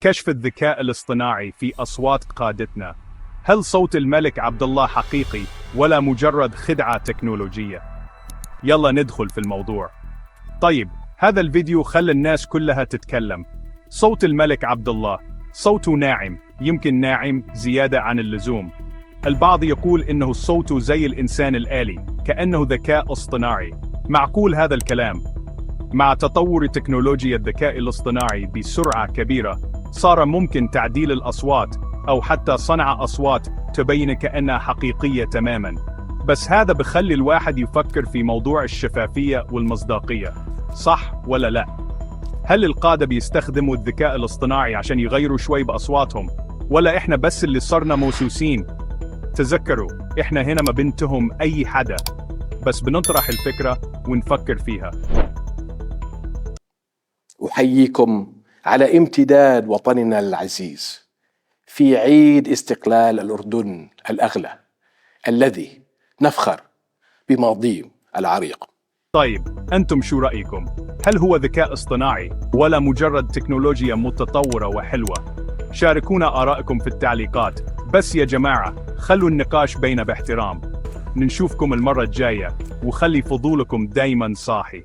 كشف الذكاء الاصطناعي في أصوات قادتنا. هل صوت الملك عبد الله حقيقي ولا مجرد خدعة تكنولوجية؟ يلا ندخل في الموضوع. طيب، هذا الفيديو خلى الناس كلها تتكلم. صوت الملك عبد الله صوته ناعم، يمكن ناعم زيادة عن اللزوم. البعض يقول إنه صوته زي الإنسان الآلي، كأنه ذكاء اصطناعي. معقول هذا الكلام؟ مع تطور تكنولوجيا الذكاء الاصطناعي بسرعة كبيرة، صار ممكن تعديل الأصوات أو حتى صنع أصوات تبين كأنها حقيقية تماماً. بس هذا بخلي الواحد يفكر في موضوع الشفافية والمصداقية، صح ولا لا؟ هل القادة بيستخدموا الذكاء الاصطناعي عشان يغيروا شوي بأصواتهم؟ ولا إحنا بس اللي صرنا موسوسين؟ تذكروا، إحنا هنا ما بنتهم أي حدا، بس بنطرح الفكرة ونفكر فيها. أحييكم على امتداد وطننا العزيز في عيد استقلال الأردن الأغلى الذي نفخر بماضيه العريق. طيب، أنتم شو رأيكم؟ هل هو ذكاء اصطناعي ولا مجرد تكنولوجيا متطورة وحلوة؟ شاركونا آرائكم في التعليقات. بس يا جماعة، خلوا النقاش بينا باحترام. نشوفكم المرة الجاية، وخلي فضولكم دايما صاحي.